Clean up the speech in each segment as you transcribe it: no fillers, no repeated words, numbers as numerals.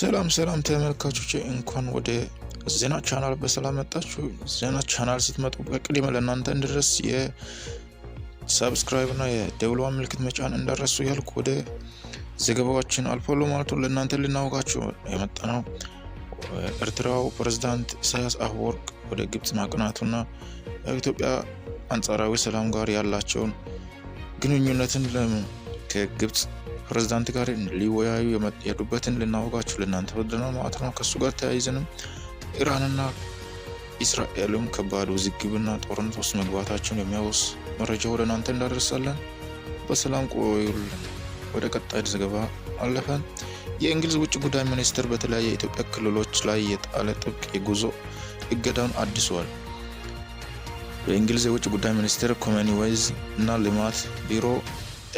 ሰላም ተመልካቾቼ እንኳን ወደ ዜና ቻናል በሰላም መጣችሁ። ዜና ቻናል ስትመጡ በቅድሚያ ለእናንተ እንድረስ የሰብስክራይብ እና የደውል ምልክት መጫን እንዳረሱ ያልኩ ወደ ዘገባዎችን አልፎሎ ማለት ለእናንተ ልናወጋችሁ የመጣነው ኤርትራው ፕሬዝዳንት ኢሳያስ አፈወርቅ ወደ ግብጽ ማቅናቱና ኢትዮጵያ አንጻራዊ ሰላም ጋር ያላቸውን ግንኙነትን ከግብጽ ፕሬዝዳንት ጋር ሊወያዩ የሄዱበትን ልናወጋችሁ ለእናንተ ወደናል ማለት ነው። ከሱ ጋር ተያይዘንም ኢራንና እስራኤልም ከባድ ውዝግብና ጦርነት ውስጥ መግባታቸውን የሚያወስ መረጃ ወደ እናንተ እንዳደርሳለን። በሰላም ቆዩልን። ወደ ቀጣይ ዘገባ አለፈን። የእንግሊዝ ውጭ ጉዳይ ሚኒስትር በተለያየ የኢትዮጵያ ክልሎች ላይ የጣለ ጥብቅ የጉዞ እገዳውን አድሷል። የእንግሊዝ የውጭ ጉዳይ ሚኒስትር ኮመንዌልዝ እና ልማት ቢሮ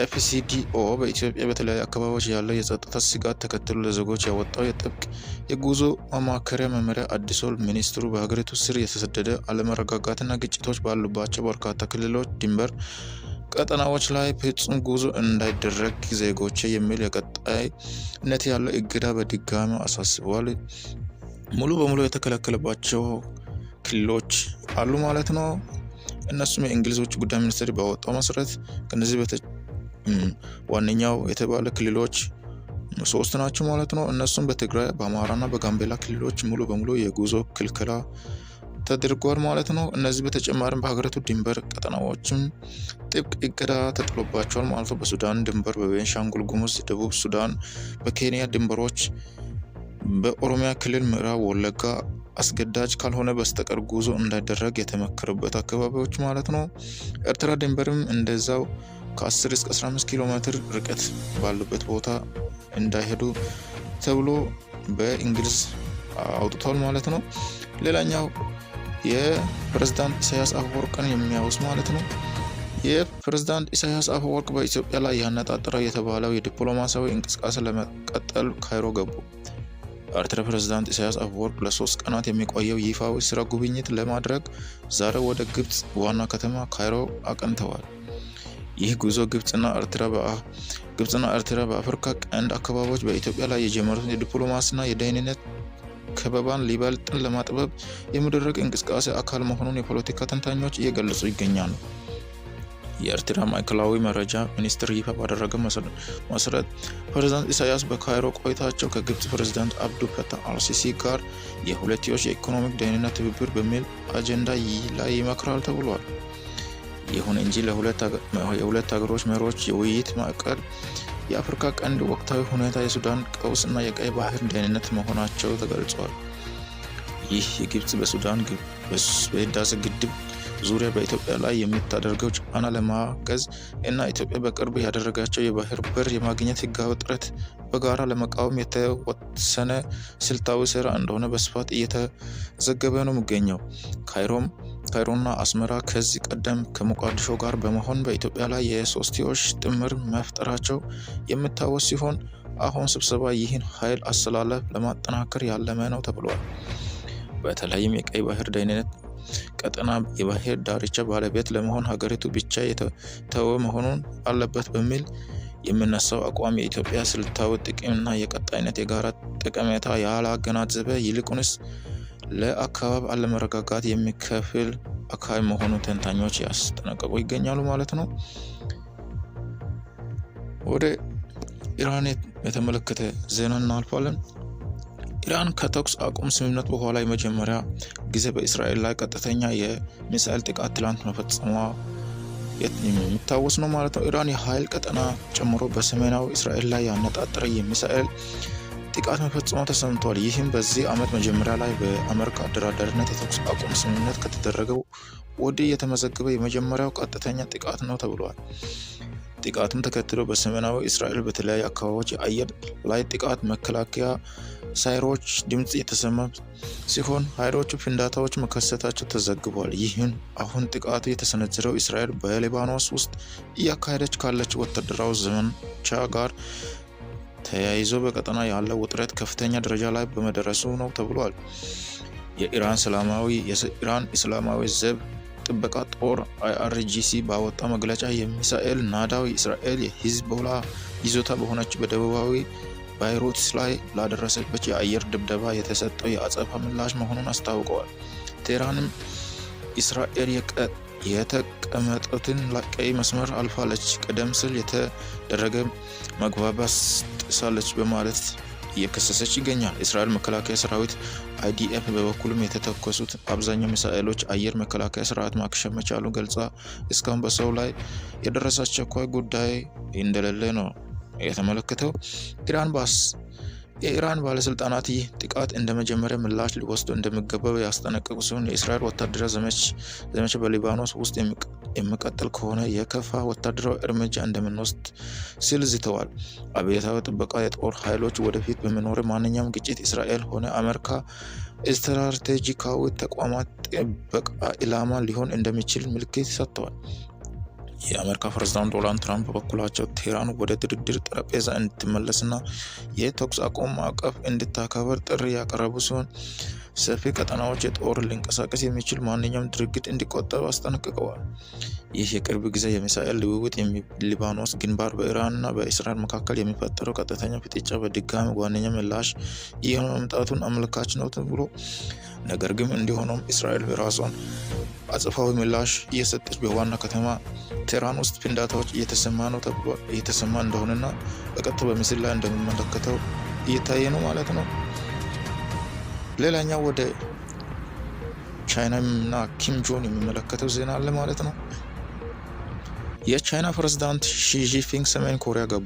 FCDO በኢትዮጵያ በተለያዩ አካባቢዎች ያለው የጸጥታ ስጋት ተከትሎ ለዜጎች ያወጣው የጥብቅ የጉዞ ማማከሪያ መመሪያ አድሷል። ሚኒስትሩ በሀገሪቱ ስር የተሰደደ አለመረጋጋትና ግጭቶች ባሉባቸው በርካታ ክልሎች ድንበር ቀጠናዎች ላይ ፍጹም ጉዞ እንዳይደረግ ዜጎች የሚል የቀጣይነት ያለው እገዳ በድጋሚ አሳስቧል። ሙሉ በሙሉ የተከለከለባቸው ክልሎች አሉ ማለት ነው። እነሱም የእንግሊዝ ውጭ ጉዳይ ሚኒስትር ባወጣው መሰረት ከነዚህ ዋነኛው የተባለ ክልሎች 3 ናቸው ማለት ነው። እነሱም በትግራይ በአማራና በጋምቤላ ክልሎች ሙሉ በሙሉ የጉዞ ክልከላ ተደርጓል ማለት ነው። እነዚህ በተጨማሪም በሀገሪቱ ድንበር ቀጠናዎችም ጥብቅ እገዳ ተጥሎባቸዋል ማለት ነው። በሱዳን ድንበር፣ በቤንሻንጉል ጉሙዝ፣ ደቡብ ሱዳን፣ በኬንያ ድንበሮች፣ በኦሮሚያ ክልል ምዕራብ ወለጋ አስገዳጅ ካልሆነ በስተቀር ጉዞ እንዳይደረግ የተመከረበት አካባቢዎች ማለት ነው። ኤርትራ ድንበርም እንደዛው ከ10 እስከ 15 ኪሎ ሜትር ርቀት ባሉበት ቦታ እንዳይሄዱ ተብሎ በእንግሊዝ አውጥቷል ማለት ነው። ሌላኛው የፕሬዝዳንት ኢሳያስ አፈወርቅን የሚያወስ ማለት ነው። የፕሬዝዳንት ኢሳያስ አፈወርቅ በኢትዮጵያ ላይ ያነጣጠረ የተባለው የዲፕሎማሲያዊ እንቅስቃሴ ለመቀጠል ካይሮ ገቡ። የኤርትራ ፕሬዝዳንት ኢሳያስ አፈወርቅ ለ3 ቀናት የሚቆየው ይፋዊ ስራ ጉብኝት ለማድረግ ዛሬ ወደ ግብጽ ዋና ከተማ ካይሮ አቅንተዋል። ይህ ጉዞ ግብጽና ኤርትራ በአፍሪካ ቀንድ አካባቢዎች በኢትዮጵያ ላይ የጀመሩትን የዲፕሎማሲና የደህንነት ከበባን ሊበልጥን ለማጥበብ የሚደረግ እንቅስቃሴ አካል መሆኑን የፖለቲካ ተንታኞች እየገለጹ ይገኛሉ። የኤርትራ ማዕከላዊ መረጃ ሚኒስቴር ይፋ ባደረገው መሰረት ፕሬዝዳንት ኢሳያስ በካይሮ ቆይታቸው ከግብጽ ፕሬዝዳንት አብዱ ፈታህ አልሲሲ ጋር የሁለትዮሽ የኢኮኖሚክ ደህንነት ትብብር በሚል አጀንዳ ላይ ይመክራል ተብሏል። ይሁን እንጂ የሁለት ሀገሮች መሪዎች የውይይት ማዕከል የአፍሪካ ቀንድ ወቅታዊ ሁኔታ፣ የሱዳን ቀውስ እና የቀይ ባህር ደህንነት መሆናቸው ተገልጿል። ይህ የግብጽ በሱዳን በህዳሴ ግድብ ዙሪያ በኢትዮጵያ ላይ የምታደርገው ጫና ለማገዝ እና ኢትዮጵያ በቅርብ ያደረጋቸው የባህር በር የማግኘት ህጋዊ ጥረት በጋራ ለመቃወም የተወሰነ ስልታዊ ስራ እንደሆነ በስፋት እየተዘገበ ነው የሚገኘው። ካይሮና አስመራ ከዚህ ቀደም ከሞቃዲሾ ጋር በመሆን በኢትዮጵያ ላይ የሶስትዮሽ ጥምር መፍጠራቸው የሚታወስ ሲሆን አሁን ስብሰባ ይህን ኃይል አሰላለፍ ለማጠናከር ያለመ ነው ተብሏል። በተለይም የቀይ ባህር ደህንነት ቀጠና የባህር ዳርቻ ባለቤት ለመሆን ሀገሪቱ ብቻ የተወ መሆኑን አለበት በሚል የሚነሳው አቋም የኢትዮጵያ ስልታዊ ጥቅምና የቀጣይነት የጋራ ጠቀሜታ ያላገናዘበ ይልቁንስ ለአካባቢ አለመረጋጋት የሚከፍል አካል መሆኑን ተንታኞች ያስጠነቀቁ ይገኛሉ ማለት ነው። ወደ ኢራን የተመለከተ ዜና እናልፋለን። ኢራን ከተኩስ አቁም ስምምነት በኋላ የመጀመሪያ ጊዜ በእስራኤል ላይ ቀጥተኛ የሚሳኤል ጥቃት ትላንት መፈጸሟ የሚታወስ ነው ማለት ነው። ኢራን የኃይል ቀጠና ጨምሮ በሰሜናዊ እስራኤል ላይ ያነጣጠረ የሚሳኤል ጥቃት መፈጸሟ ተሰምቷል። ይህም በዚህ ዓመት መጀመሪያ ላይ በአሜሪካ አደራዳሪነት የተኩስ አቁም ስምምነት ከተደረገው ወዲህ የተመዘገበ የመጀመሪያው ቀጥተኛ ጥቃት ነው ተብሏል። ጥቃቱም ተከትሎ በሰሜናዊ እስራኤል በተለያዩ አካባቢዎች የአየር ላይ ጥቃት መከላከያ ሳይሮች ድምጽ የተሰማ ሲሆን ኃይሎቹ ፍንዳታዎች መከሰታቸው ተዘግቧል። ይህን አሁን ጥቃቱ የተሰነዘረው እስራኤል በሊባኖስ ውስጥ እያካሄደች ካለች ወታደራዊ ዘመቻ ጋር ተያይዞ በቀጠና ያለው ውጥረት ከፍተኛ ደረጃ ላይ በመድረሱ ነው ተብሏል። የኢራን እስላማዊ ዘብ ጥበቃ ጦር IRGC ባወጣው መግለጫ የሚሳኤል ናዳው እስራኤል የሂዝቦላ ይዞታ በሆነች በደቡባዊ ባይሩት ላይ ላደረሰበት የአየር ድብደባ የተሰጠው የአጸፋ ምላሽ መሆኑን አስታውቀዋል። ቴህራንም እስራኤል የተቀመጡትን ቀይ መስመር አልፋለች፣ ቀደም ሲል የተደረገ መግባባት ጥሳለች በማለት እየከሰሰች ይገኛል። እስራኤል መከላከያ ሰራዊት IDF በበኩሉም የተተኮሱት አብዛኛው ሚሳኤሎች አየር መከላከያ ስርዓት ማክሸፍ መቻሉን ገልጻ እስካሁን በሰው ላይ የደረሰ አስቸኳይ ጉዳይ እንደሌለ ነው የተመለከተው። የኢራን ባለስልጣናት ይህ ጥቃት እንደ መጀመሪያ ምላሽ ሊወስዱ እንደሚገባው ያስጠነቀቁ ሲሆን የእስራኤል ወታደራዊ ዘመቻ በሊባኖስ ውስጥ የሚቀጥል ከሆነ የከፋ ወታደራዊ እርምጃ እንደምንወስድ ሲል ዝተዋል። አብዮታዊ ጥበቃ የጦር ኃይሎች ወደፊት በሚኖር ማንኛውም ግጭት እስራኤል ሆነ አሜሪካ ስትራቴጂካዊ ተቋማት ጥበቃ ኢላማ ሊሆን እንደሚችል ምልክት ሰጥተዋል። የአሜሪካ ፕሬዝዳንት ዶናልድ ትራምፕ በበኩላቸው ቴህራን ወደ ድርድር ጠረጴዛ እንድትመለስና የተኩስ አቁም ማዕቀፍ እንድታከብር ጥሪ ያቀረቡ ሲሆን ሰፊ ቀጠናዎች የጦር ሊንቀሳቀስ የሚችል ማንኛውም ድርጊት እንዲቆጠብ አስጠንቅቀዋል። ይህ የቅርብ ጊዜ የሚሳኤል ልውውጥ ሊባኖስ ግንባር በኢራንና በእስራኤል መካከል የሚፈጠረው ቀጥተኛ ፍጥጫ በድጋሚ ዋነኛ ምላሽ እየሆነ መምጣቱን አመልካች ነው ተብሎ ነገር ግን እንዲሆነም እስራኤል በራሷን አጸፋዊ ምላሽ እየሰጠች በዋና ከተማ ቴህራን ውስጥ ፍንዳታዎች እየተሰማ እንደሆነና በቀጥታ በምስል ላይ እንደምንመለከተው እየታየ ነው ማለት ነው። ሌላኛው ወደ ቻይናና ኪም ጆን የሚመለከተው ዜና አለ ማለት ነው። የቻይና ፕሬዝዳንት ሺ ጂንፒንግ ሰሜን ኮሪያ ገቡ።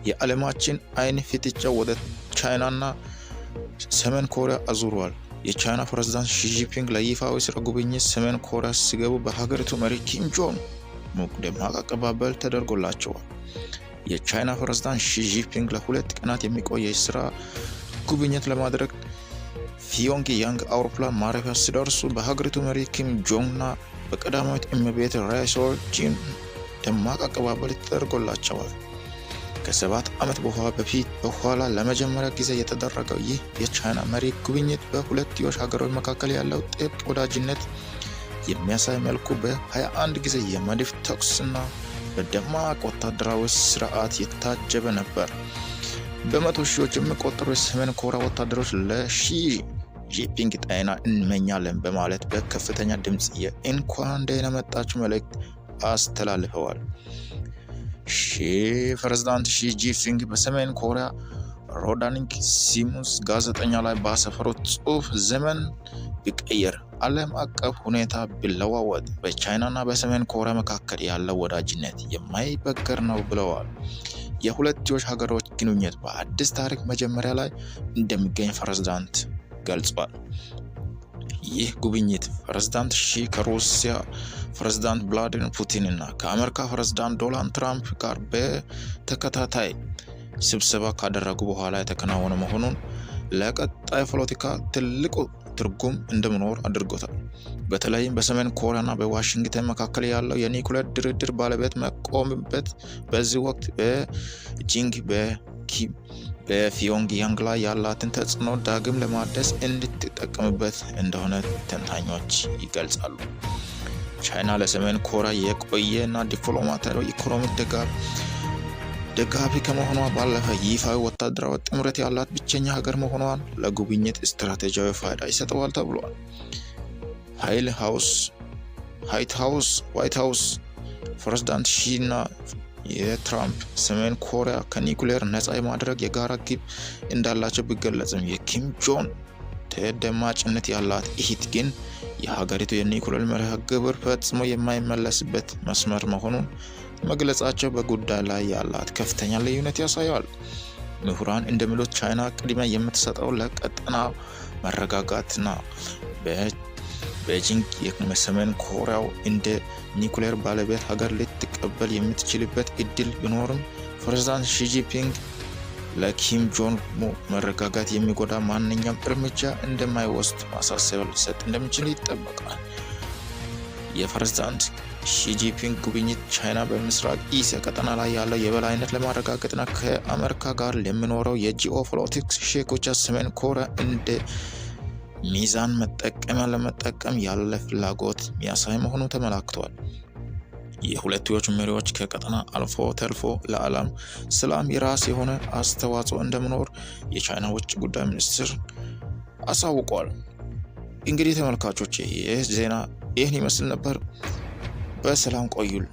የዓለማችን አይን ፍጥጫ ወደ ቻይናና ሰሜን ኮሪያ አዙሯል። የቻይና ፕሬዝዳንት ሺ ጂንፒንግ ለይፋዊ ስራ ጉብኝት ሰሜን ኮሪያ ሲገቡ በሀገሪቱ መሪ ኪም ጆን ደማቅ አቀባበል ተደርጎላቸዋል። የቻይና ፕሬዝዳንት ሺ ጂንፒንግ ለሁለት ቀናት የሚቆይ የስራ ጉብኝት ለማድረግ ፒዮንግያንግ አውሮፕላን ማረፊያ ሲደርሱ በሀገሪቱ መሪ ኪም ጆንግና በቀዳማዊት እመቤት ራይ ሶል-ጂን ደማቅ አቀባበል ተደርጎላቸዋል። ከ7 ዓመት በኋላ ለመጀመሪያ ጊዜ የተደረገው ይህ የቻይና መሪ ጉብኝት በሁለትዮሽ ሀገሮች መካከል ያለው ጥብቅ ወዳጅነት የሚያሳይ መልኩ በ21 ጊዜ የመድፍ ተኩስና በደማቅ ወታደራዊ ስርዓት የታጀበ ነበር። በመቶ ሺዎች የሚቆጠሩ የሰሜን ኮሪያ ወታደሮች ለሺ ጂንፒንግ ጤና እንመኛለን በማለት በከፍተኛ ድምፅ የእንኳን ደህና መጣችሁ መልእክት አስተላልፈዋል። ፕሬዝዳንት ሺ ጂንፒንግ በሰሜን ኮሪያ ሮዳኒንግ ሲሙስ ጋዜጠኛ ላይ ባሰፈሩት ጽሑፍ ዘመን ቢቀየር ዓለም አቀፍ ሁኔታ ቢለዋወጥ በቻይናና በሰሜን ኮሪያ መካከል ያለው ወዳጅነት የማይበገር ነው ብለዋል። የሁለትዮሽ ሀገሮች ግንኙነት በአዲስ ታሪክ መጀመሪያ ላይ እንደሚገኝ ፕሬዝዳንት ገልጿል። ይህ ጉብኝት ፕሬዝዳንት ሺ ከሩሲያ ፕሬዝዳንት ቭላዲሚር ፑቲን እና ከአሜሪካ ፕሬዝዳንት ዶናልድ ትራምፕ ጋር በተከታታይ ስብሰባ ካደረጉ በኋላ የተከናወነ መሆኑን ለቀጣይ ፖለቲካ ትልቁ ትርጉም እንደሚኖር አድርጎታል። በተለይም በሰሜን ኮሪያና በዋሽንግተን መካከል ያለው የኒውክሌር ድርድር ባለቤት መቆምበት በዚህ ወቅት በጂንግ በፒዮንግያንግ ላይ ያላትን ተጽዕኖ ዳግም ለማደስ እንድትጠቀምበት እንደሆነ ተንታኞች ይገልጻሉ። ቻይና ለሰሜን ኮሪያ የቆየና ዲፕሎማሲያዊ ኢኮኖሚ ደጋፊ ከመሆኗ ባለፈ ይፋዊ ወታደራዊ ጥምረት ያላት ብቸኛ ሀገር መሆኗን ለጉብኝት ስትራቴጂያዊ ፋይዳ ይሰጠዋል ተብሏል። ዋይት ሃውስ ፕሬዝዳንት ሺና የትራምፕ ሰሜን ኮሪያ ከኒውክሌር ነፃ የማድረግ የጋራ ግብ እንዳላቸው ቢገለጽም የኪም ጆን ተደማጭነት ያላት እህት ግን የሀገሪቱ የኒውክሌር መርሃ ግብር ፈጽሞ የማይመለስበት መስመር መሆኑን መግለጻቸው በጉዳይ ላይ ያላት ከፍተኛ ልዩነት ያሳያል። ምሁራን እንደሚሉት ቻይና ቅድሚያ የምትሰጠው ለቀጠና መረጋጋትና ቤጂንግ የሰሜን ኮሪያው እንደ ኒውክሌር ባለቤት ሀገር ልትቀበል የምትችልበት እድል ቢኖርም ፕሬዝዳንት ሺ ጂንፒንግ ለኪም ጆን መረጋጋት የሚጎዳ ማንኛውም እርምጃ እንደማይወስድ ማሳሰቢያ ሊሰጥ እንደሚችል ይጠበቃል። የፕሬዝዳንት ሺ ጂንፒንግ ጉብኝት ቻይና በምስራቅ እስያ ቀጠና ላይ ያለው የበላይነት ለማረጋገጥና ከአሜሪካ ጋር ለሚኖረው የጂኦፖለቲክስ ሼኮች ሰሜን ኮሪያ እንደ ሚዛን መጠቀሚያ ለመጠቀም ያለ ፍላጎት የሚያሳይ መሆኑ ተመላክቷል። የሁለትዮሽ መሪዎች ከቀጠና አልፎ ተርፎ ለዓለም ሰላም የራስ የሆነ አስተዋጽኦ እንደሚኖር የቻይና ውጭ ጉዳይ ሚኒስትር አሳውቋል። እንግዲህ ተመልካቾቼ ይህ ዜና ይህን ይመስል ነበር። በሰላም ቆዩል።